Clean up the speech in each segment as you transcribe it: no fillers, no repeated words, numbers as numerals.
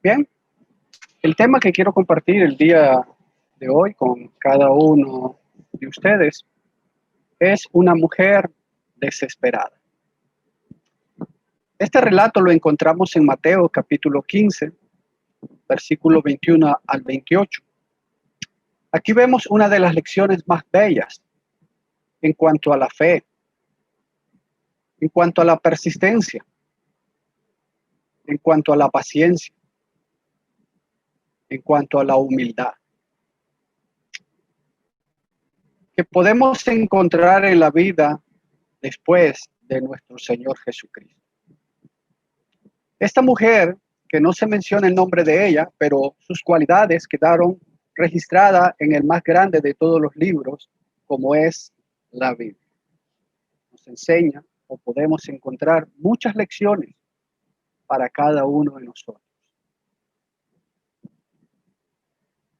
Bien, el tema que quiero compartir el día de hoy con cada uno de ustedes es una mujer desesperada. Este relato lo encontramos en Mateo capítulo 15, versículo 21 al 28. Aquí vemos una de las lecciones más bellas en cuanto a la fe, en cuanto a la persistencia, en cuanto a la paciencia, en cuanto a la humildad, que podemos encontrar en la vida después de nuestro Señor Jesucristo. Esta mujer, que no se menciona el nombre de ella, pero sus cualidades quedaron registradas en el más grande de todos los libros, como es la Biblia. Nos enseña o podemos encontrar muchas lecciones para cada uno de nosotros.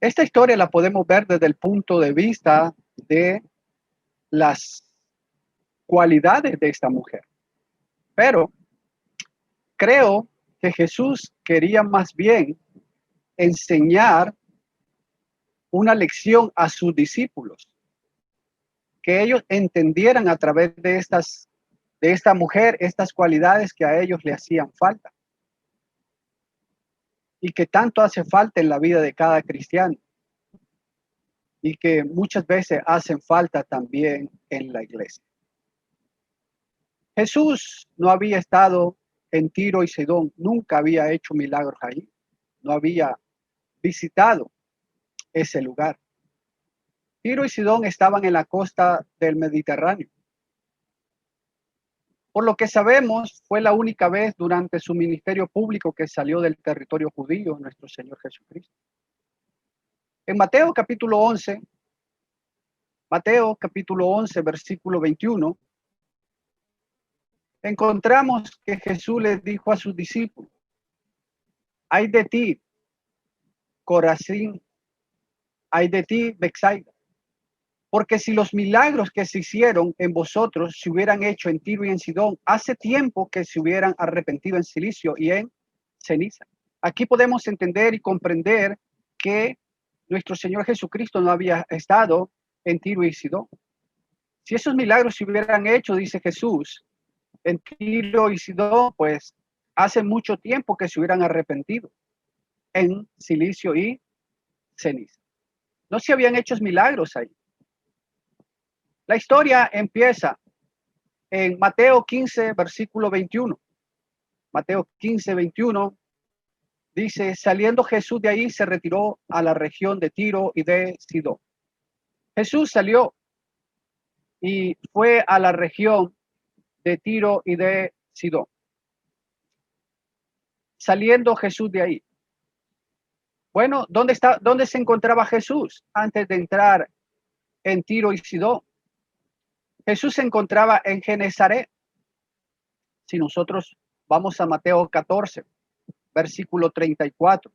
Esta historia la podemos ver desde el punto de vista de las cualidades de esta mujer. Pero creo que Jesús quería más bien enseñar una lección a sus discípulos, que ellos entendieran a través de esta mujer estas cualidades que a ellos le hacían falta y que tanto hace falta en la vida de cada cristiano y que muchas veces hacen falta también en la iglesia. Jesús no había estado en Tiro y Sidón, nunca había hecho milagros ahí, no había visitado ese lugar. Tiro y Sidón estaban en la costa del Mediterráneo. Por lo que sabemos, fue la única vez durante su ministerio público que salió del territorio judío nuestro Señor Jesucristo. En Mateo capítulo 11, versículo 21, encontramos que Jesús les dijo a sus discípulos: ay de ti, Corazín, ay de ti, Betsaida, porque si los milagros que se hicieron en vosotros se hubieran hecho en Tiro y en Sidón, hace tiempo que se hubieran arrepentido en silicio y en ceniza. Aquí podemos entender y comprender que nuestro Señor Jesucristo no había estado en Tiro y Sidón. Si esos milagros se hubieran hecho, dice Jesús, en Tiro y Sidón, pues hace mucho tiempo que se hubieran arrepentido en silicio y ceniza. No se habían hecho milagros ahí. La historia empieza en Mateo 15, versículo 21. Mateo 15, 21 dice: saliendo Jesús de ahí, se retiró a la región de Tiro y de Sidón. Jesús salió y fue a la región de Tiro y de Sidón. Saliendo Jesús de ahí. Bueno, ¿dónde se encontraba Jesús antes de entrar en Tiro y Sidón? Jesús se encontraba en Genezaret. Si nosotros vamos a Mateo 14, versículo 34,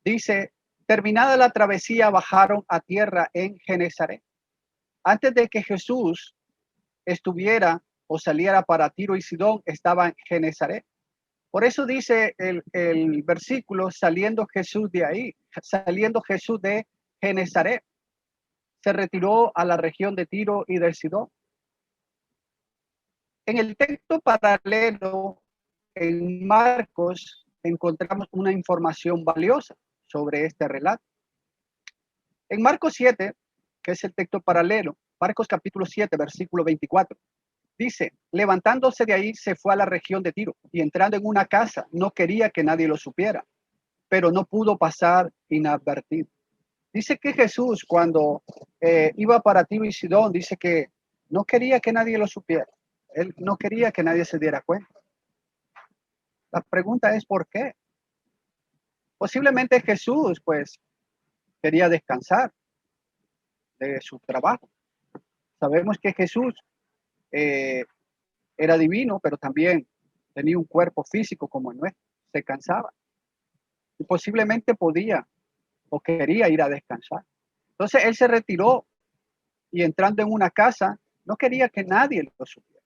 dice: terminada la travesía, bajaron a tierra en Genezaret. Antes de que Jesús estuviera o saliera para Tiro y Sidón, estaba en Genezaret. Por eso dice el versículo: saliendo Jesús de ahí, saliendo Jesús de Genezaret, se retiró a la región de Tiro y de Sidón. En el texto paralelo, en Marcos, encontramos una información valiosa sobre este relato. En Marcos 7, que es el texto paralelo, Marcos capítulo 7, versículo 24, dice: levantándose de ahí, se fue a la región de Tiro y entrando en una casa, no quería que nadie lo supiera, pero no pudo pasar inadvertido. Dice que Jesús, cuando iba para Tiro y Sidón, dice que no quería que nadie lo supiera. Él no quería que nadie se diera cuenta. La pregunta es ¿por qué? Posiblemente Jesús, pues, quería descansar de su trabajo. Sabemos que Jesús era divino, pero también tenía un cuerpo físico como el nuestro. Se cansaba. Y posiblemente podía o quería ir a descansar. Entonces él se retiró y entrando en una casa, no quería que nadie lo supiera.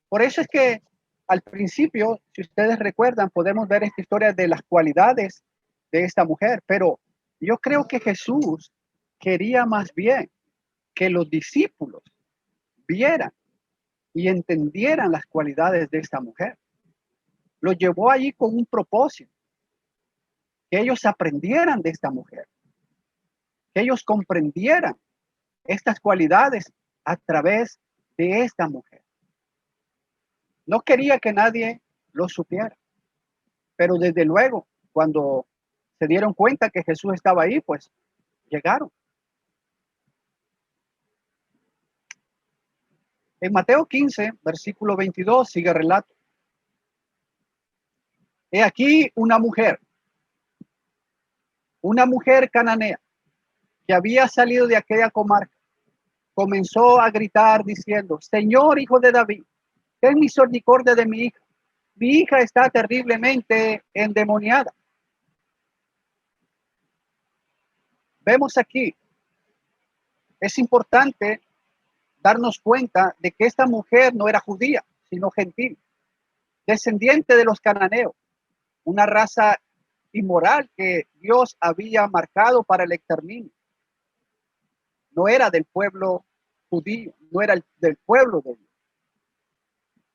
Por eso es que al principio, si ustedes recuerdan, podemos ver esta historia de las cualidades de esta mujer, pero yo creo que Jesús quería más bien que los discípulos vieran y entendieran las cualidades de esta mujer. Lo llevó allí con un propósito, que ellos aprendieran de esta mujer, que ellos comprendieran estas cualidades a través de esta mujer. No quería que nadie lo supiera, pero desde luego, cuando se dieron cuenta que Jesús estaba ahí, pues llegaron. En Mateo 15, versículo 22, sigue el relato. He aquí una mujer cananea que había salido de aquella comarca, comenzó a gritar diciendo: Señor, hijo de David, ten misericordia de mi hija. Mi hija está terriblemente endemoniada. Vemos aquí, es importante darnos cuenta de que esta mujer no era judía, sino gentil, descendiente de los cananeos, una raza inmoral que Dios había marcado para el exterminio. No era del pueblo judío, no era del pueblo de Dios.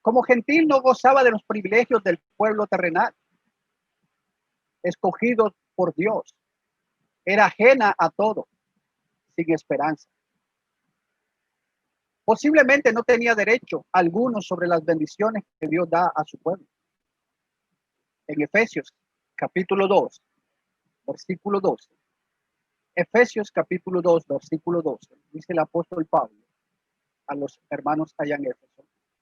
Como gentil no gozaba de los privilegios del pueblo terrenal, escogido por Dios. Era ajena a todo, sin esperanza. Posiblemente no tenía derecho alguno sobre las bendiciones que Dios da a su pueblo. En Efesios capítulo 2, versículo 12. Efesios capítulo 2, versículo 12. Dice el apóstol Pablo a los hermanos allá en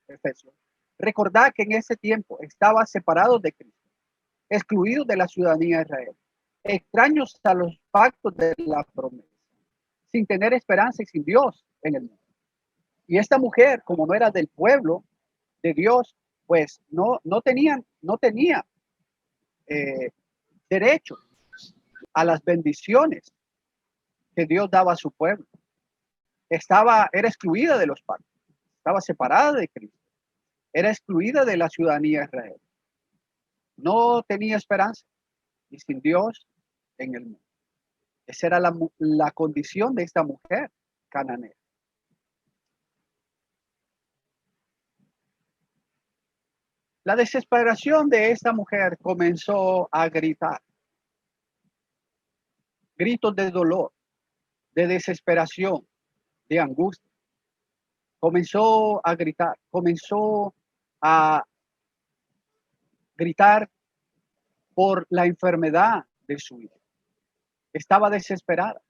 Efesios. Recordad que en ese tiempo estaba separados de Cristo, excluidos de la ciudadanía de Israel, extraños a los pactos de la promesa, sin tener esperanza y sin Dios en el mundo. Y esta mujer, como no era del pueblo de Dios, pues no tenía derecho a las bendiciones que Dios daba a su pueblo. Era excluida de los pactos, estaba separada de Cristo, era excluida de la ciudadanía de Israel. No tenía esperanza y sin Dios en el mundo. Esa era la condición de esta mujer cananea. La desesperación de esta mujer comenzó a gritar. Gritos de dolor, de desesperación, de angustia. Comenzó a gritar por la enfermedad de su hijo. Estaba desesperada.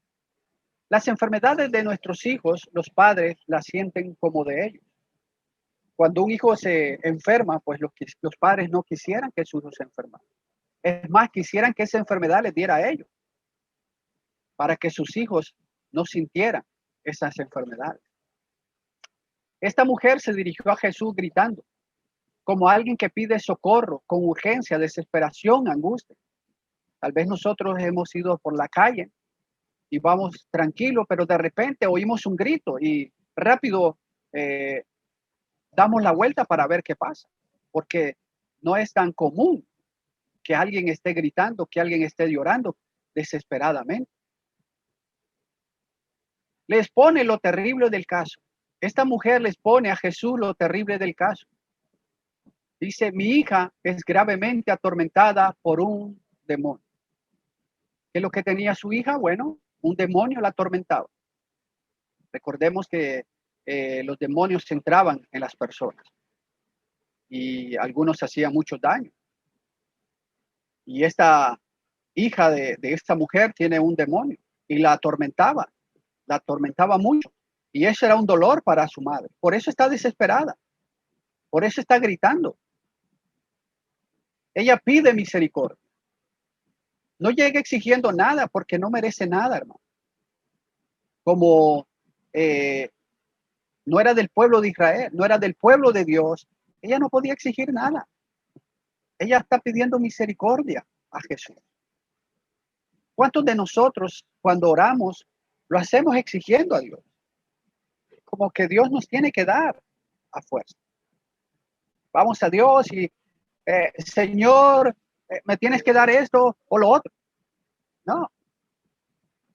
Las enfermedades de nuestros hijos, los padres las sienten como de ellos. Cuando un hijo se enferma, pues los padres no quisieran que su hijo se enfermara. Es más, quisieran que esa enfermedad les diera a ellos, para que sus hijos no sintieran esas enfermedades. Esta mujer se dirigió a Jesús gritando, como alguien que pide socorro, con urgencia, desesperación, angustia. Tal vez nosotros hemos ido por la calle y vamos tranquilos, pero de repente oímos un grito y rápido damos la vuelta para ver qué pasa, porque no es tan común que alguien esté gritando, que alguien esté llorando desesperadamente. Les pone lo terrible del caso. Esta mujer les pone a Jesús lo terrible del caso. Dice: mi hija es gravemente atormentada por un demonio. ¿Qué es lo que tenía su hija? Bueno, un demonio la atormentaba. Recordemos que los demonios entraban en las personas y algunos hacían mucho daño. Y esta hija de esta mujer tiene un demonio y la atormentaba mucho. Y eso era un dolor para su madre. Por eso está desesperada. Por eso está gritando. Ella pide misericordia. No llega exigiendo nada porque no merece nada, hermano. Como no era del pueblo de Israel, no era del pueblo de Dios, ella no podía exigir nada. Ella está pidiendo misericordia a Jesús. ¿Cuántos de nosotros cuando oramos lo hacemos exigiendo a Dios? Como que Dios nos tiene que dar a fuerza. Vamos a Dios y, Señor, me tienes que dar esto o lo otro. No,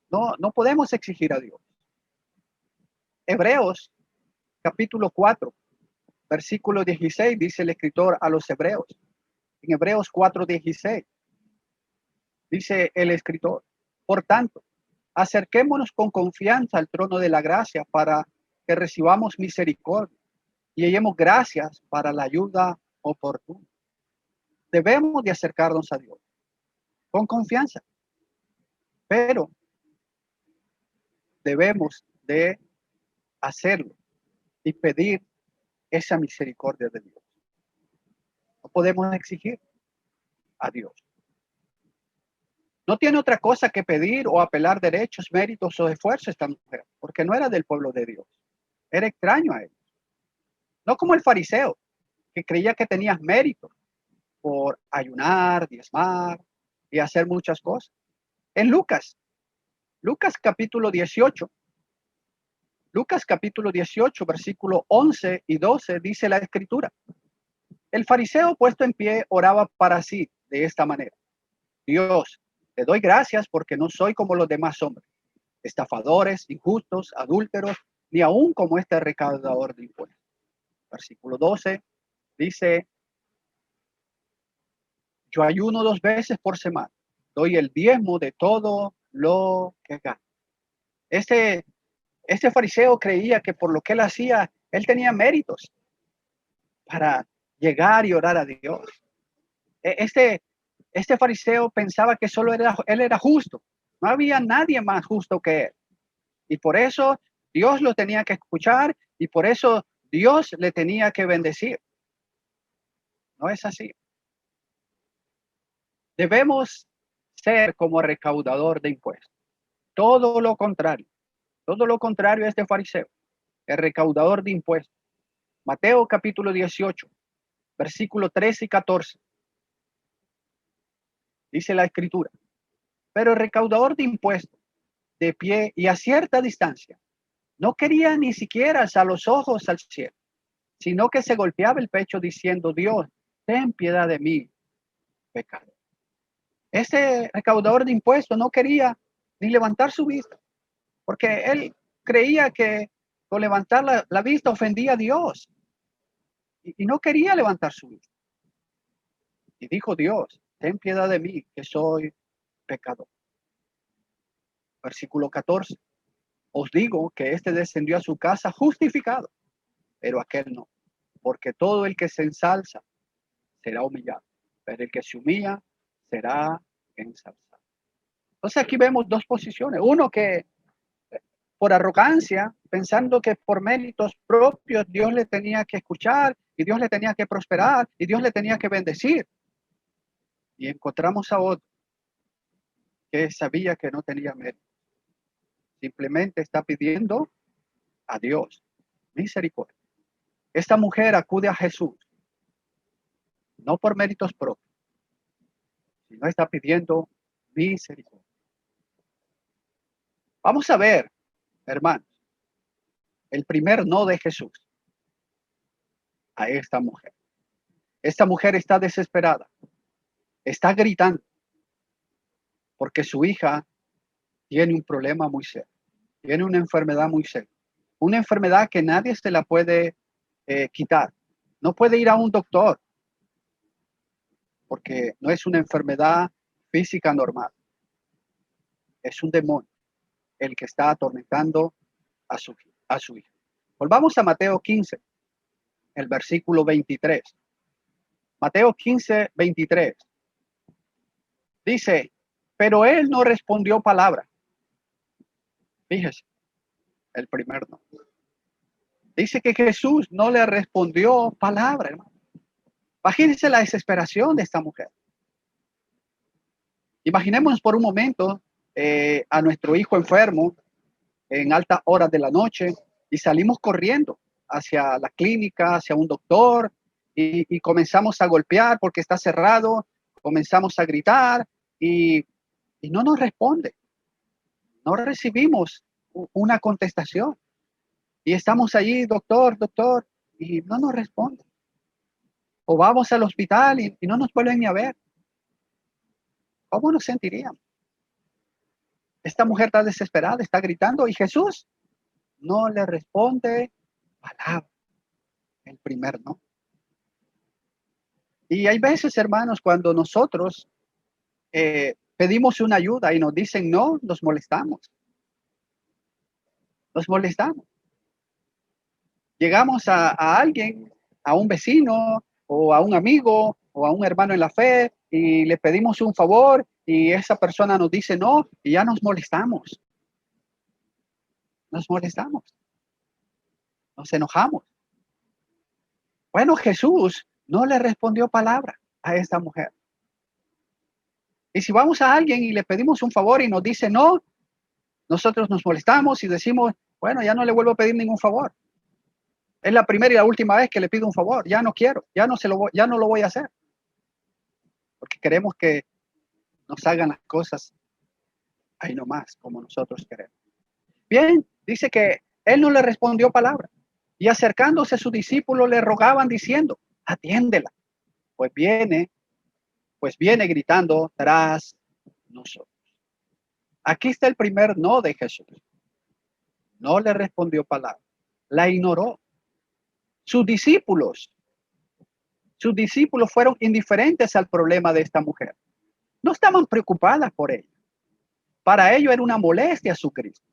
no podemos exigir a Dios. Hebreos capítulo 4, versículo 16, dice el escritor a los hebreos. En Hebreos 4:16, dice el escritor: por tanto, acerquémonos con confianza al trono de la gracia para que recibamos misericordia y hallemos gracias para la ayuda oportuna. Debemos de acercarnos a Dios con confianza, pero debemos de hacerlo y pedir esa misericordia de Dios. No podemos exigir a Dios. No tiene otra cosa que pedir o apelar derechos, méritos o esfuerzos esta mujer, porque no era del pueblo de Dios. Era extraño a ellos. No como el fariseo, que creía que tenía méritos por ayunar, diezmar y hacer muchas cosas. En Lucas capítulo 18, versículo 11 y 12, dice la escritura: el fariseo puesto en pie oraba para sí de esta manera: Dios, te doy gracias porque no soy como los demás hombres, estafadores, injustos, adúlteros, ni aún como este recaudador de impuestos. Versículo 12 dice: yo ayuno 2 veces por semana, doy el diezmo de todo lo que gano. Este fariseo creía que por lo que él hacía, él tenía méritos para llegar y orar a Dios. Este fariseo pensaba que solo él era justo. No había nadie más justo que él. Y por eso Dios lo tenía que escuchar y por eso Dios le tenía que bendecir. No es así. Debemos ser como recaudador de impuestos. Todo lo contrario a este fariseo, el recaudador de impuestos. Mateo capítulo 18, versículo 13 y 14. Dice la escritura: pero el recaudador de impuestos, de pie y a cierta distancia, no quería ni siquiera alzar los ojos al cielo, sino que se golpeaba el pecho diciendo: Dios, ten piedad de mí, pecador. Ese recaudador de impuestos no quería ni levantar su vista, porque él creía que con levantar la vista ofendía a Dios y no quería levantar su vista. Y dijo: Dios, ten piedad de mí, que soy pecador. Versículo 14. Os digo que éste descendió a su casa justificado, pero aquel no, porque todo el que se ensalza será humillado, pero el que se humilla será ensalzado. Entonces aquí vemos dos posiciones. Uno que por arrogancia, pensando que por méritos propios Dios le tenía que escuchar y Dios le tenía que prosperar y Dios le tenía que bendecir. Y encontramos a otro que sabía que no tenía mérito. Simplemente está pidiendo a Dios misericordia. Esta mujer acude a Jesús, no por méritos propios, sino está pidiendo misericordia. Vamos a ver, hermanos, el primer no de Jesús a esta mujer. Esta mujer está desesperada, está gritando, porque su hija tiene un problema muy serio, tiene una enfermedad muy seria, una enfermedad que nadie se la puede quitar. No puede ir a un doctor, porque no es una enfermedad física normal, es un demonio el que está atormentando a su hija. Volvamos a Mateo 15, el versículo 23. Mateo 15, 23. Dice: pero él no respondió palabra. Fíjese, el primer no. Dice que Jesús no le respondió palabra, hermano. Imagínense la desesperación de esta mujer. Imaginemos por un momento a nuestro hijo enfermo en altas horas de la noche y salimos corriendo hacia la clínica, hacia un doctor y comenzamos a golpear porque está cerrado, comenzamos a gritar y no nos responde. No recibimos una contestación. Y estamos allí, doctor, doctor, y no nos responde. O vamos al hospital y no nos vuelven ni a ver. ¿Cómo nos sentiríamos? Esta mujer está desesperada, está gritando y Jesús no le responde palabra. El primer no. Y hay veces, hermanos, cuando nosotros pedimos una ayuda y nos dicen no, nos molestamos. Nos molestamos. Llegamos a alguien, a un vecino o a un amigo o a un hermano en la fe y le pedimos un favor y esa persona nos dice no y ya nos molestamos. Nos molestamos. Nos enojamos. Bueno, Jesús no le respondió palabra a esta mujer. Y si vamos a alguien y le pedimos un favor y nos dice no, nosotros nos molestamos y decimos, bueno, ya no le vuelvo a pedir ningún favor. Es la primera y la última vez que le pido un favor. Ya no quiero, ya no lo voy a hacer. Porque queremos que nos hagan las cosas ahí nomás, como nosotros queremos. Bien, dice que él no le respondió palabra. Y acercándose a sus discípulos le rogaban diciendo, atiéndela. Pues viene gritando tras nosotros. Aquí está el primer no de Jesús. No le respondió palabra. La ignoró. Sus discípulos fueron indiferentes al problema de esta mujer. No estaban preocupadas por ella. Para ellos era una molestia a su Cristo.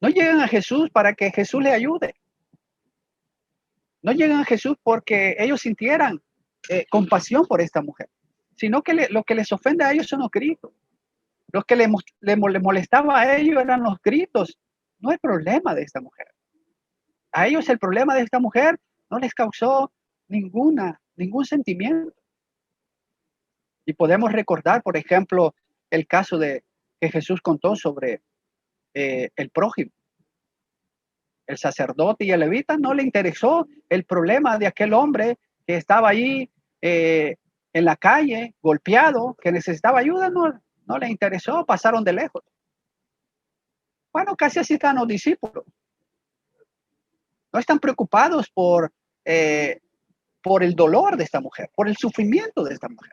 No llegan a Jesús para que Jesús le ayude. No llegan a Jesús porque ellos sintieran compasión por esta mujer, sino que lo que les ofende a ellos son los gritos. Lo que le molestaba a ellos eran los gritos, no el problema de esta mujer. A ellos el problema de esta mujer no les causó ningún sentimiento. Y podemos recordar, por ejemplo, el caso que Jesús contó sobre el prójimo. El sacerdote y el levita no le interesó el problema de aquel hombre que estaba ahí en la calle, golpeado, que necesitaba ayuda, no le interesó, pasaron de lejos. Bueno, casi así están los discípulos. No están preocupados por el dolor de esta mujer, por el sufrimiento de esta mujer.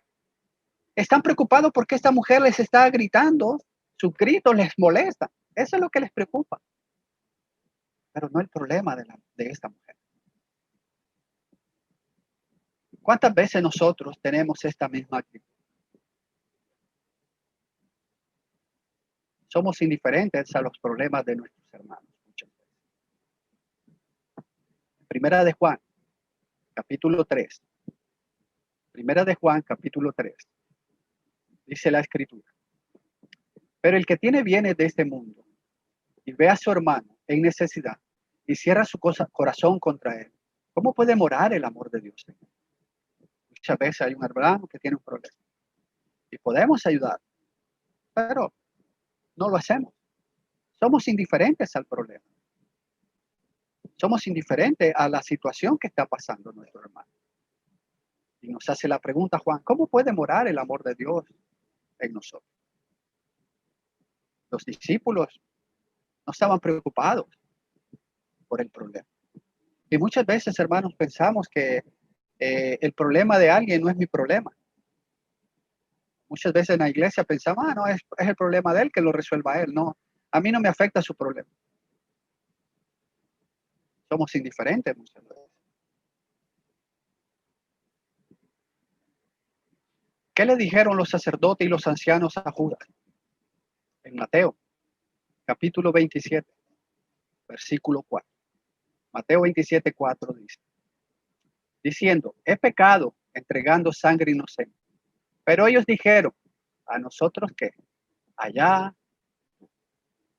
Están preocupados porque esta mujer les está gritando, sus gritos les molesta. Eso es lo que les preocupa. Pero no el problema de esta mujer. ¿Cuántas veces nosotros tenemos esta misma actitud? Somos indiferentes a los problemas de nuestros hermanos muchas veces. Primera de Juan, capítulo 3. Primera de Juan, capítulo 3. Dice la escritura. Pero el que tiene bienes de este mundo y ve a su hermano en necesidad y cierra su corazón contra él, ¿cómo puede morar el amor de Dios? Muchas veces hay un hermano que tiene un problema y podemos ayudar, pero no lo hacemos. Somos indiferentes al problema. Somos indiferentes a la situación que está pasando nuestro hermano. Y nos hace la pregunta, Juan, ¿cómo puede morar el amor de Dios en nosotros? Los discípulos no estaban preocupados por el problema. Y muchas veces, hermanos, pensamos que el problema de alguien no es mi problema. Muchas veces en la iglesia pensamos, no, es el problema de él, que lo resuelva él. No, a mí no me afecta su problema. Somos indiferentes muchas veces. ¿Qué le dijeron los sacerdotes y los ancianos a Judas? En Mateo, capítulo 27, versículo 4. Mateo 27, 4 dice, diciendo, he pecado entregando sangre inocente. Pero ellos dijeron, ¿a nosotros qué? Allá,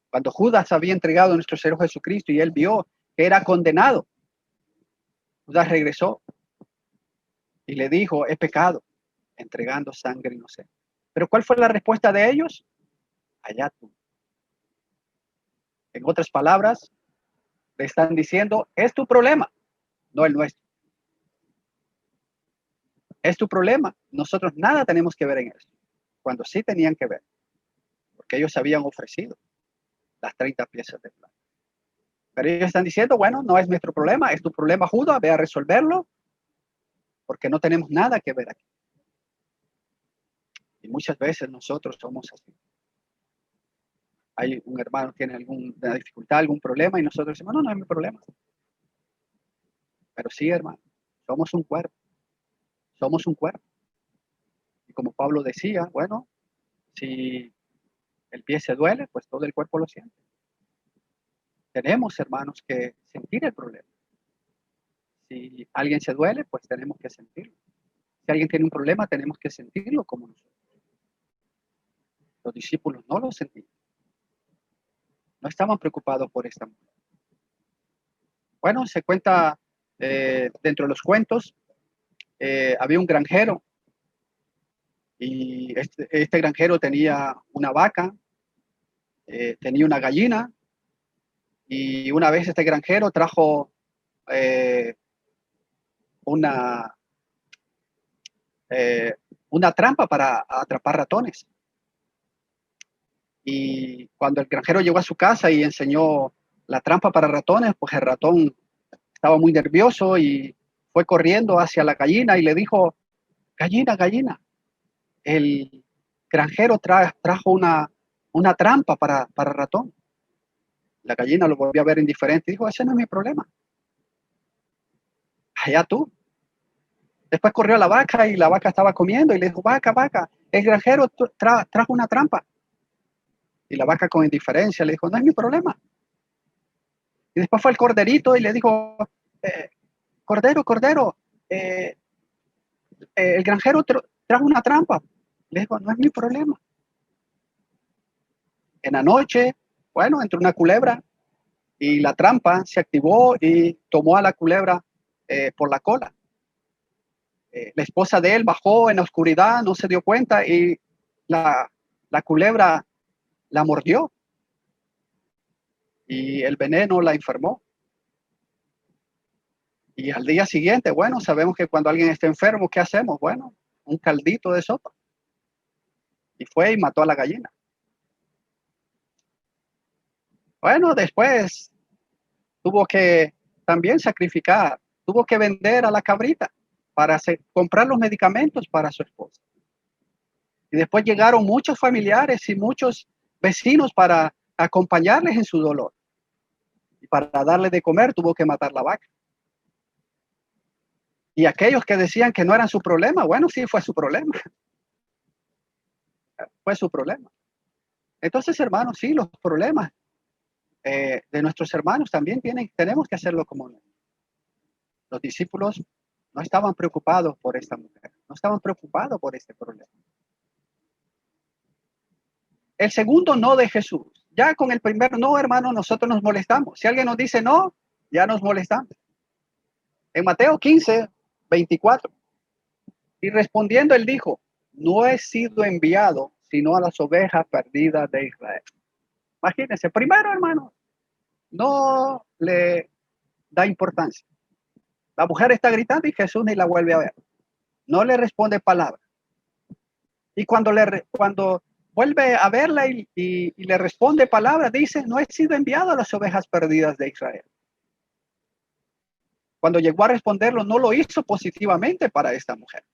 cuando Judas había entregado a nuestro Señor Jesucristo y él vio que era condenado, Judas regresó y le dijo, he pecado entregando sangre inocente. Pero ¿cuál fue la respuesta de ellos? Allá tú. En otras palabras, le están diciendo, es tu problema, no el nuestro. Es tu problema. Nosotros nada tenemos que ver en eso. Cuando sí tenían que ver. Porque ellos habían ofrecido las 30 piezas de plata. Pero ellos están diciendo, bueno, no es nuestro problema, es tu problema, Judas, ve a resolverlo. porque no tenemos nada que ver aquí. Y muchas veces nosotros somos así. Hay un hermano que tiene alguna dificultad, algún problema, y nosotros decimos, no, no es mi problema. Pero sí, hermano, somos un cuerpo. Somos un cuerpo. Y como Pablo decía, bueno, si el pie se duele, pues todo el cuerpo lo siente. Tenemos, hermanos, que sentir el problema. Si alguien se duele, pues tenemos que sentirlo. Si alguien tiene un problema, tenemos que sentirlo como nosotros. Los discípulos no lo sentían. No estaban preocupados por esta mujer. Bueno, se cuenta dentro de los cuentos, había un granjero y este granjero tenía una vaca, tenía una gallina, y una vez este granjero trajo eh, una, una trampa para atrapar ratones. Y cuando el granjero llegó a su casa y enseñó la trampa para ratones, pues el ratón estaba muy nervioso y fue corriendo hacia la gallina y le dijo, gallina, gallina, el granjero trajo una trampa para ratón. La gallina lo volvió a ver indiferente y dijo, ese no es mi problema. Allá tú. Después corrió a la vaca y la vaca estaba comiendo y le dijo, vaca, vaca, el granjero trajo una trampa. Y la vaca con indiferencia le dijo, no es mi problema. Y después fue el corderito y le dijo, cordero, cordero, el granjero trajo una trampa. Le dijo, no es mi problema. En la noche, bueno, entró una culebra y la trampa se activó y tomó a la culebra por la cola. La esposa de él bajó en la oscuridad, no se dio cuenta y la culebra la mordió y el veneno la enfermó. Y al día siguiente, bueno, sabemos que cuando alguien está enfermo, ¿qué hacemos? Bueno, un caldito de sopa. Y fue y mató a la gallina. Bueno, después tuvo que también sacrificar, tuvo que vender a la cabrita para comprar los medicamentos para su esposa. Y después llegaron muchos familiares y muchos vecinos para acompañarles en su dolor. Y para darle de comer tuvo que matar la vaca. Y aquellos que decían que no eran su problema, bueno, sí fue su problema. Fue su problema. Entonces, hermanos, sí, los problemas de nuestros hermanos también tenemos que hacerlo como nosotros. Los discípulos no estaban preocupados por esta mujer, no estaban preocupados por este problema. El segundo no de Jesús. Ya con el primer no, hermano, nosotros nos molestamos. Si alguien nos dice no, ya nos molestamos. En Mateo 15, 24. Y respondiendo él dijo, no he sido enviado sino a las ovejas perdidas de Israel. Imagínense, primero, hermano, no le da importancia. La mujer está gritando y Jesús ni la vuelve a ver. No le responde palabra. Y cuando vuelve a verla y le responde palabra, dice, no he sido enviado a las ovejas perdidas de Israel. Cuando llegó a responderlo, no lo hizo positivamente para esta mujer.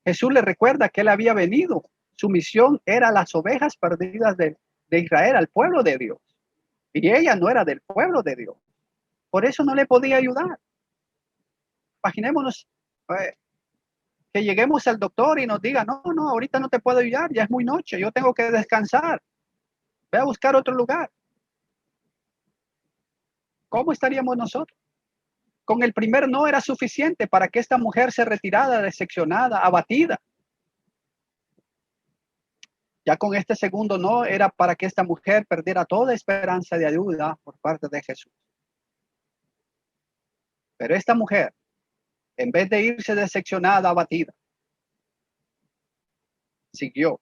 Jesús le recuerda que él había venido. Su misión era las ovejas perdidas de Israel, al pueblo de Dios. Y ella no era del pueblo de Dios. Por eso no le podía ayudar. Imaginémonos que lleguemos al doctor y nos diga, no, no, ahorita no te puedo ayudar, ya es muy noche, yo tengo que descansar. Ve a buscar otro lugar. ¿Cómo estaríamos nosotros? Con el primer no era suficiente para que esta mujer se retirara, decepcionada, abatida. Ya con este segundo no era para que esta mujer perdiera toda esperanza de ayuda por parte de Jesús. Pero esta mujer, en vez de irse decepcionada, abatida, siguió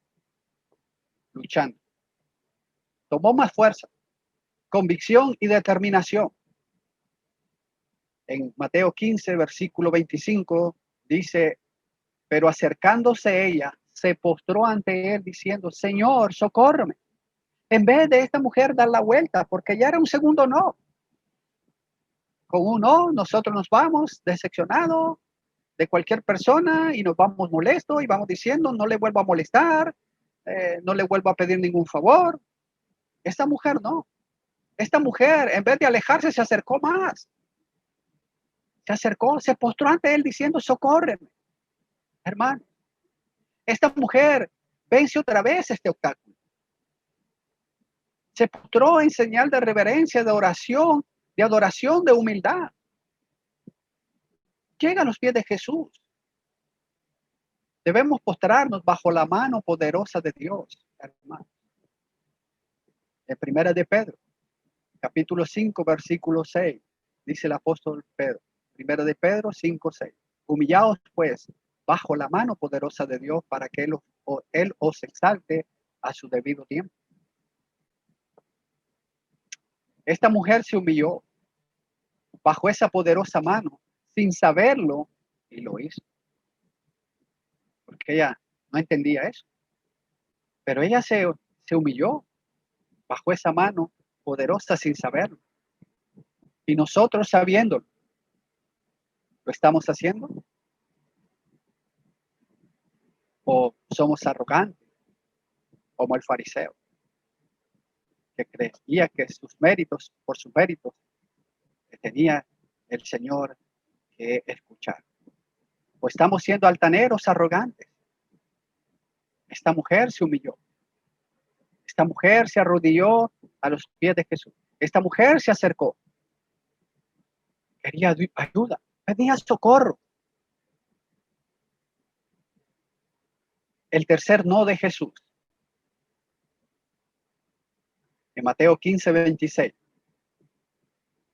luchando. Tomó más fuerza, convicción y determinación. En Mateo 15, versículo 25, dice, pero acercándose ella, se postró ante él diciendo, Señor, socórreme. En vez de esta mujer dar la vuelta, porque ya era un segundo no. con un no, nosotros nos vamos decepcionados de cualquier persona y nos vamos molestos y vamos diciendo, no le vuelvo a molestar, no le vuelvo a pedir ningún favor. Esta mujer no. Esta mujer, en vez de alejarse, se acercó más. Se acercó, se postró ante él diciendo, socórreme, hermano. Esta mujer vence otra vez este obstáculo. Se postró en señal de reverencia, de oración, de adoración, de humildad. Llega a los pies de Jesús. Debemos postrarnos bajo la mano poderosa de Dios, hermano. En primera de Pedro, capítulo 5, versículo 6, dice el apóstol Pedro. Primera de Pedro 5, 6. Humillaos pues bajo la mano poderosa de Dios para que él os exalte a su debido tiempo. Esta mujer se humilló bajo esa poderosa mano sin saberlo y lo hizo. Porque ella no entendía eso. Pero ella se humilló bajo esa mano poderosa sin saberlo. Y nosotros sabiéndolo, ¿lo estamos haciendo? ¿O somos arrogantes como el fariseo, que creía que sus méritos, por sus méritos, tenía el Señor que escuchar? ¿O estamos siendo altaneros, arrogantes? Esta mujer se humilló. Esta mujer se arrodilló a los pies de Jesús. Esta mujer se acercó. Quería ayuda, pedía socorro. El tercer no de Jesús. En Mateo 15, 26.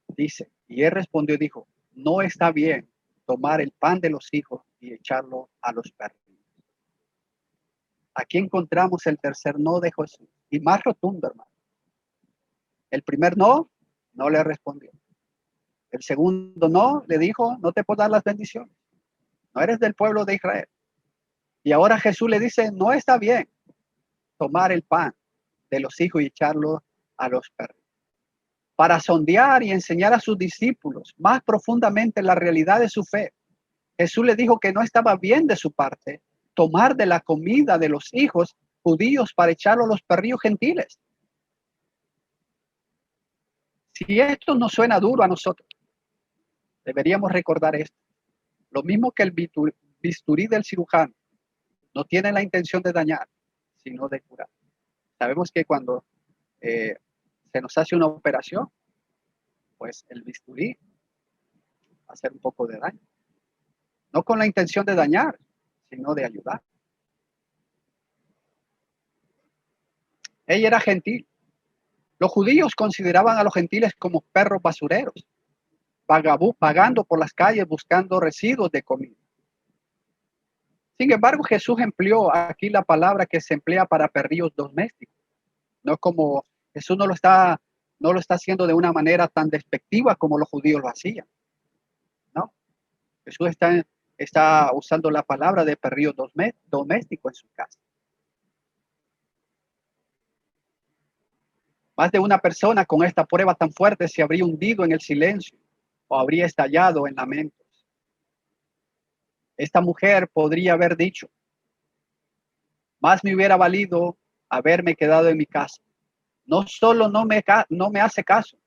Dice, y él respondió y dijo, no está bien tomar el pan de los hijos y echarlo a los perros. Aquí encontramos el tercer no de Jesús. Y más rotundo, hermano. El primer no, no le respondió. El segundo no, le dijo, no te puedo dar las bendiciones. No eres del pueblo de Israel. Y ahora Jesús le dice, no está bien tomar el pan de los hijos y echarlo a los perros. Para sondear y enseñar a sus discípulos más profundamente la realidad de su fe, Jesús le dijo que no estaba bien de su parte tomar de la comida de los hijos judíos para echarlo a los perrillos gentiles. Si esto nos suena duro a nosotros, deberíamos recordar esto. Lo mismo que el bisturí del cirujano no tiene la intención de dañar, sino de curar. Sabemos que cuando se nos hace una operación, pues el bisturí va a hacer un poco de daño. No con la intención de dañar, sino de ayudar. Ella era gentil. Los judíos consideraban a los gentiles como perros basureros, vagando por las calles buscando residuos de comida. Sin embargo, Jesús empleó aquí la palabra que se emplea para perrillos domésticos. No es como Jesús no lo está haciendo de una manera tan despectiva como los judíos lo hacían. No, Jesús está usando la palabra de perrillo doméstico en su casa. Más de una persona con esta prueba tan fuerte se habría hundido en el silencio o habría estallado en lamentos. Esta mujer podría haber dicho, más me hubiera valido haberme quedado en mi casa. No solo no me hace caso,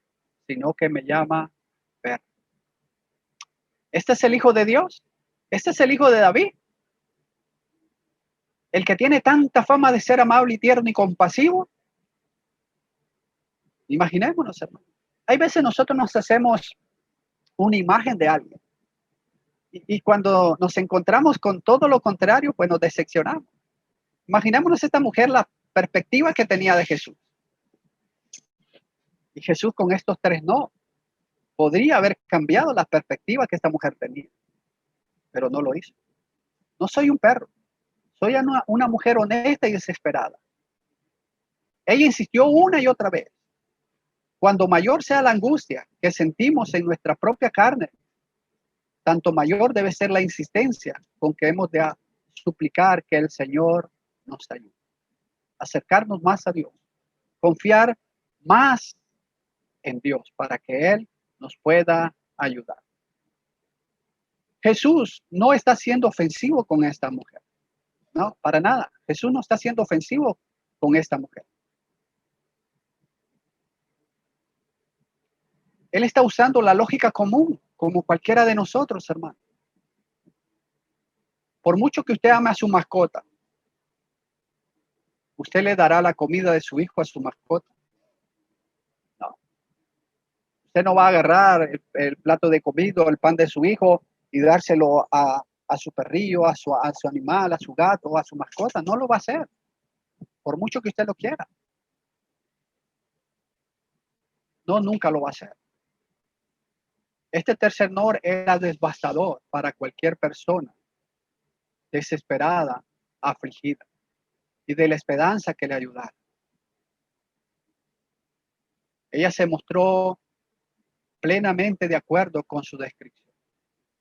sino que me llama perro. Este es el Hijo de Dios. Este es el Hijo de David. El que tiene tanta fama de ser amable y tierno y compasivo. Imaginémonos, hermano. Hay veces nosotros nos hacemos una imagen de alguien. Y cuando nos encontramos con todo lo contrario, pues nos decepcionamos. Imaginémonos esta mujer, la perspectiva que tenía de Jesús. Y Jesús con estos tres no. Podría haber cambiado la perspectiva que esta mujer tenía. Pero no lo hizo. No soy un perro. Soy una mujer honesta y desesperada. Ella insistió una y otra vez. Cuando mayor sea la angustia que sentimos en nuestra propia carne, tanto mayor debe ser la insistencia con que hemos de suplicar que el Señor nos ayude. Acercarnos más a Dios. Confiar más en Dios para que Él nos pueda ayudar. Jesús no está siendo ofensivo con esta mujer. No, para nada. Jesús no está siendo ofensivo con esta mujer. Él está usando la lógica común, como cualquiera de nosotros, hermano. Por mucho que usted ame a su mascota, ¿usted le dará la comida de su hijo a su mascota? No. Usted no va a agarrar el plato de comida o el pan de su hijo y dárselo a su perrillo, a su animal, a su gato, a su mascota. No lo va a hacer, por mucho que usted lo quiera. No, nunca lo va a hacer. Este tercer no era devastador para cualquier persona desesperada, afligida y de la esperanza que le ayudara. Ella se mostró plenamente de acuerdo con su descripción.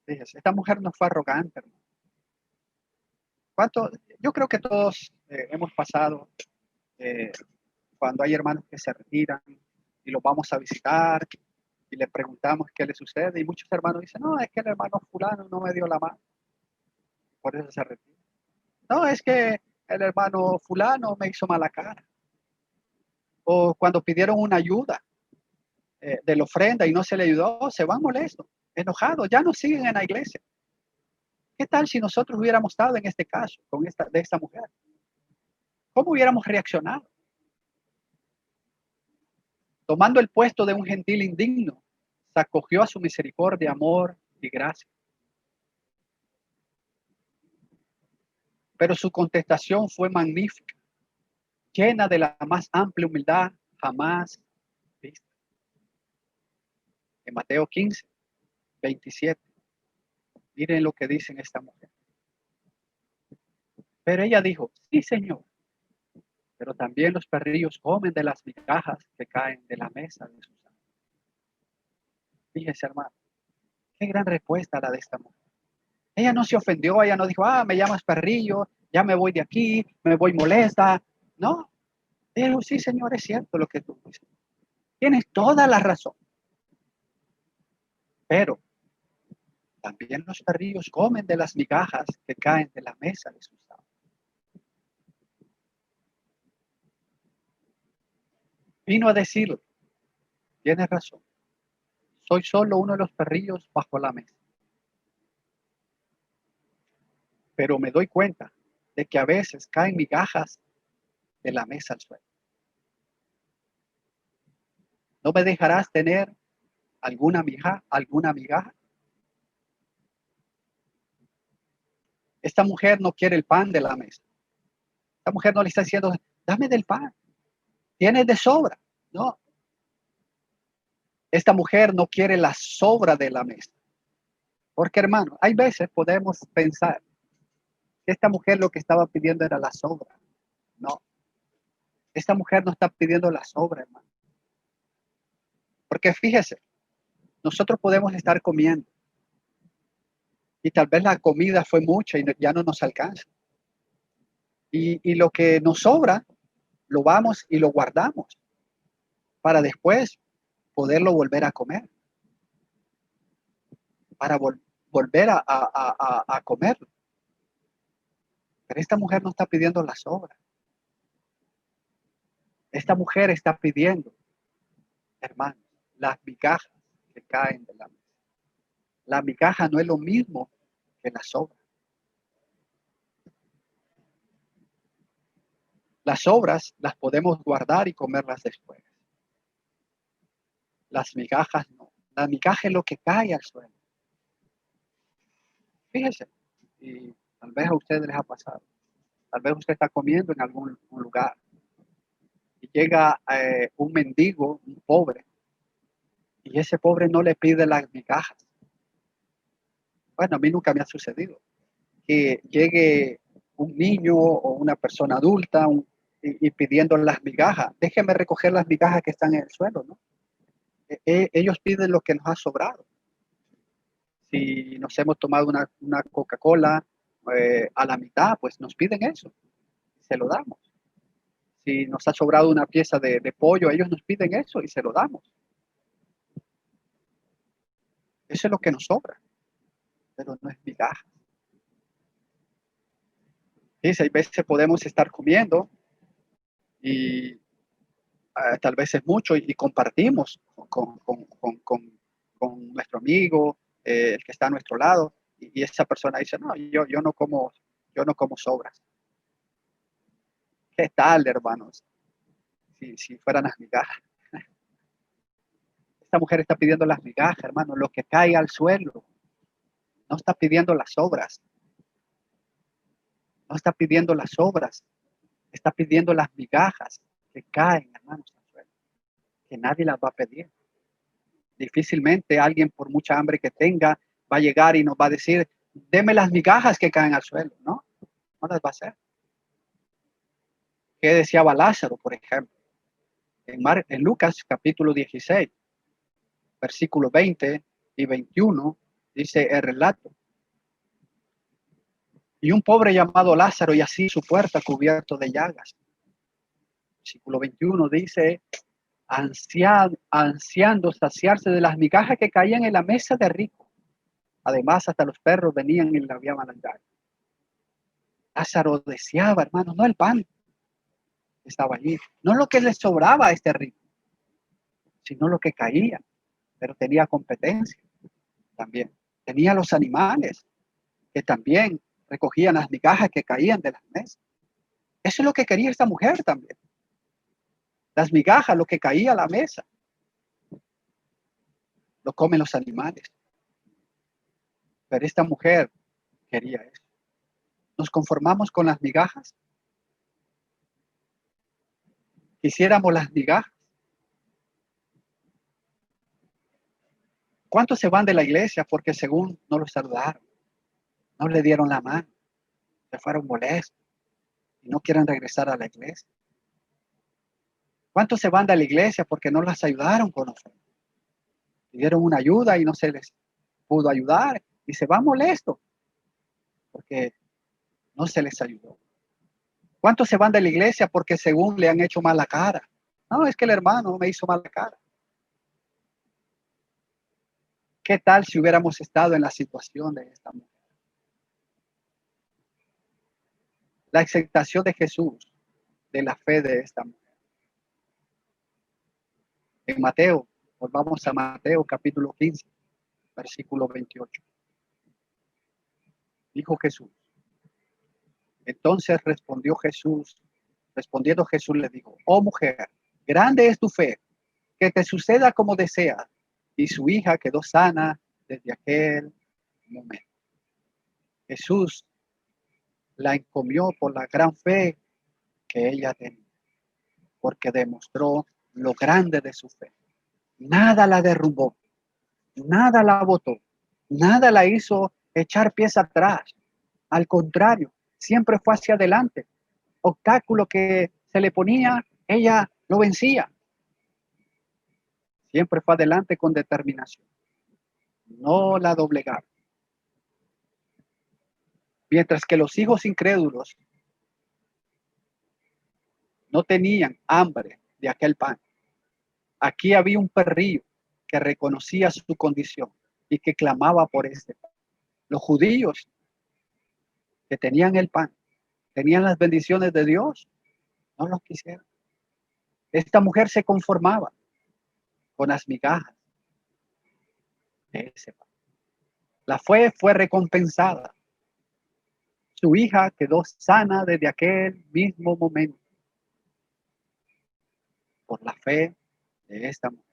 Fíjese, esta mujer no fue arrogante, hermano. Yo creo que todos hemos pasado cuando hay hermanos que se retiran y los vamos a visitar y le preguntamos qué le sucede y muchos hermanos dicen, no, es que el hermano fulano no me dio la mano, por eso se retira. No, es que el hermano fulano me hizo mala cara. O cuando pidieron una ayuda de la ofrenda y no se le ayudó, se van molestos, enojados, ya no siguen en la iglesia. ¿Qué tal si nosotros hubiéramos estado en este caso de esta mujer? ¿Cómo hubiéramos reaccionado? Tomando el puesto de un gentil indigno, se acogió a su misericordia, amor y gracia. Pero su contestación fue magnífica, llena de la más amplia humildad jamás vista. En Mateo 15, 27, miren lo que dice esta mujer. Pero ella dijo, sí, Señor, pero también los perrillos comen de las migajas que caen de la mesa de sus amos. Fíjese, hermano, qué gran respuesta la de esta mujer. Ella no se ofendió, ella no dijo, me llamas perrillo, ya me voy de aquí, me voy molesta. No, ella dijo, sí, Señor, es cierto lo que tú dices. Tienes toda la razón. Pero también los perrillos comen de las migajas que caen de la mesa de sus amos. Vino a decirle, tienes razón, soy solo uno de los perrillos bajo la mesa. Pero me doy cuenta de que a veces caen migajas de la mesa al suelo. ¿No me dejarás tener alguna migaja? Esta mujer no quiere el pan de la mesa. Esta mujer no le está diciendo, dame del pan, tienes de sobra. No. Esta mujer no quiere la sobra de la mesa. Porque, hermano, hay veces podemos pensar que esta mujer lo que estaba pidiendo era la sobra. No. Esta mujer no está pidiendo la sobra, hermano. Porque fíjese, nosotros podemos estar comiendo y tal vez la comida fue mucha y ya no nos alcanza. Y lo que nos sobra, lo vamos y lo guardamos para después poderlo volver a comer, para volver a comerlo. Pero esta mujer no está pidiendo la sobra. Esta mujer está pidiendo, hermanos, las migajas que caen de la mesa. La migaja no es lo mismo que la sobra. Las sobras las podemos guardar y comerlas después. Las migajas no. La migaja es lo que cae al suelo. Fíjese, y tal vez a ustedes les ha pasado. Tal vez usted está comiendo en algún lugar y llega un mendigo, un pobre, y ese pobre no le pide las migajas. Bueno, a mí nunca me ha sucedido que llegue un niño o una persona adulta y pidiendo las migajas. Déjeme recoger las migajas que están en el suelo, ¿no? Ellos piden lo que nos ha sobrado. Si nos hemos tomado una Coca-Cola a la mitad, pues nos piden eso, se lo damos. Si nos ha sobrado una pieza de pollo, ellos nos piden eso y se lo damos. Eso es lo que nos sobra, pero no es migaja. Dice, hay veces podemos estar comiendo y tal vez es mucho y compartimos con nuestro amigo, el que está a nuestro lado, y esa persona dice, no, yo no como sobras. ¿Qué tal, hermanos? Si fueran las migajas. Esta mujer está pidiendo las migajas, hermano, lo que cae al suelo. No está pidiendo las sobras. No está pidiendo las sobras. Está pidiendo las migajas que caen, hermanos, al suelo. Que nadie las va a pedir. Difícilmente alguien, por mucha hambre que tenga, va a llegar y nos va a decir, deme las migajas que caen al suelo. No, no las va a hacer. ¿Qué decía Lázaro, por ejemplo? En Lucas capítulo 16, versículo 20 y 21, dice el relato. Y un pobre llamado Lázaro, y así su puerta cubierto de llagas. Versículo 21 dice, ansiando saciarse de las migajas que caían en la mesa de rico. Además, hasta los perros venían y le habían las llagas. Lázaro deseaba, hermano, no el pan que estaba allí, no lo que le sobraba a este rico, sino lo que caía, pero tenía competencia también. Tenía los animales que también recogían las migajas que caían de las mesas. Eso es lo que quería esta mujer también. Las migajas, lo que caía a la mesa, lo comen los animales. Pero esta mujer quería eso. ¿Nos conformamos con las migajas? ¿Quisiéramos las migajas? ¿Cuántos se van de la iglesia porque según no los saludaron, no le dieron la mano, se fueron molestos y no quieren regresar a la iglesia? ¿Cuántos se van de la iglesia porque no las ayudaron con ofrenda? Pidieron una ayuda y no se les pudo ayudar y se van molestos porque no se les ayudó. ¿Cuántos se van de la iglesia porque según le han hecho mala cara? No, es que el hermano me hizo mala cara. ¿Qué tal si hubiéramos estado en la situación de esta mujer? La aceptación de Jesús, de la fe de esta mujer. En Mateo, volvamos a Mateo capítulo 15, versículo 28. Dijo Jesús. Entonces respondiendo Jesús le dijo, oh mujer, grande es tu fe, que te suceda como deseas. Y su hija quedó sana desde aquel momento. Jesús la encomió por la gran fe que ella tenía, porque demostró lo grande de su fe. Nada la derrumbó, nada la botó, nada la hizo echar pies atrás. Al contrario, siempre fue hacia adelante. Obstáculo que se le ponía, ella lo vencía. Siempre fue adelante con determinación. No la doblegaron. Mientras que los hijos incrédulos no tenían hambre de aquel pan. Aquí había un perrillo que reconocía su condición y que clamaba por este pan. Los judíos que tenían el pan, tenían las bendiciones de Dios, no los quisieron. Esta mujer se conformaba con las migajas de ese pan. La fe fue recompensada. Su hija quedó sana desde aquel mismo momento por la fe de esta mujer,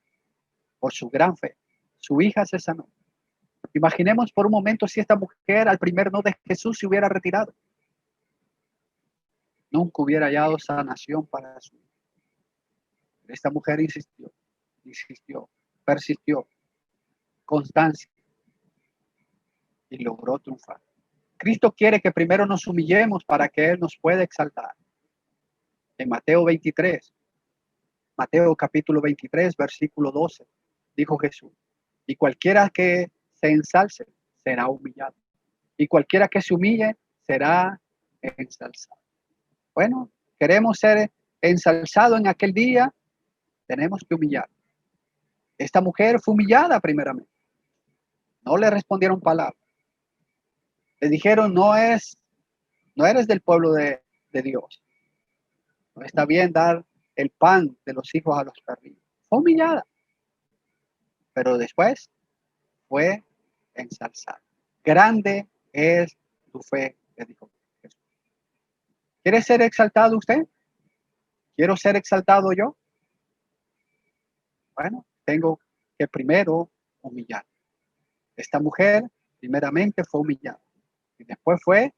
por su gran fe. Su hija se sanó. Imaginemos por un momento si esta mujer al primer no de Jesús se hubiera retirado. Nunca hubiera hallado sanación para su hija. Esta mujer insistió, persistió, constancia y logró triunfar. Cristo quiere que primero nos humillemos para que Él nos pueda exaltar. En Mateo capítulo 23, versículo 12, dijo Jesús, y cualquiera que se ensalce será humillado, y cualquiera que se humille será ensalzado. Bueno, queremos ser ensalzados en aquel día, tenemos que humillar. Esta mujer fue humillada primeramente. No le respondieron palabra. Le dijeron, no eres del pueblo de Dios. No está bien dar el pan de los hijos a los perrillos. Fue humillada, pero después fue ensalzada. Grande es tu fe, le dijo Jesús. ¿Quiere ser exaltado usted? ¿Quiero ser exaltado yo? Bueno, tengo que primero humillar. Esta mujer primeramente fue humillada y después fue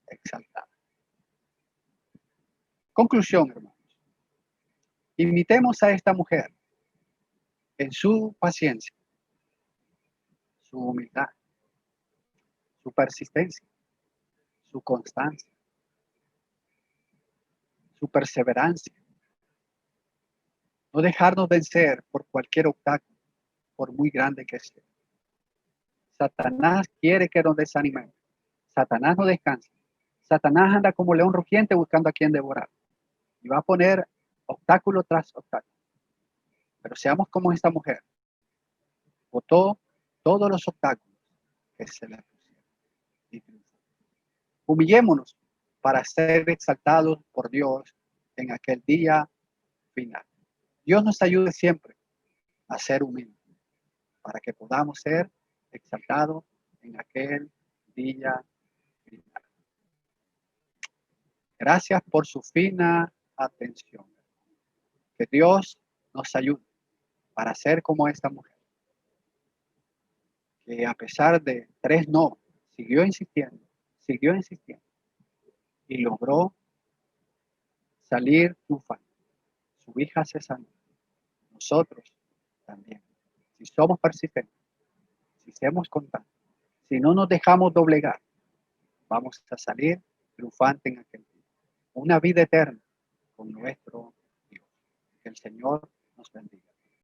exaltada. Conclusión, hermanos. Imitemos a esta mujer en su paciencia, su humildad, su persistencia, su constancia, su perseverancia. No dejarnos vencer por cualquier obstáculo, por muy grande que sea. Satanás quiere que nos desanimemos. Satanás no descansa. Satanás anda como león rugiente buscando a quien devorar. Y va a poner obstáculo tras obstáculo. Pero seamos como esta mujer. Botó todos los obstáculos que se le pusieron y triunfó. Humillémonos para ser exaltados por Dios en aquel día final. Dios nos ayude siempre a ser humildes para que podamos ser exaltados en aquel día final. Gracias por su fina atención. Que Dios nos ayude para ser como esta mujer, que a pesar de 3 no, siguió insistiendo y logró salir triunfante. Su hija se sanó. Nosotros también. Si somos persistentes, si somos constantes, si no nos dejamos doblegar, vamos a salir triunfantes en aquel día. Una vida eterna con nuestro Dios. Que el Señor nos bendiga.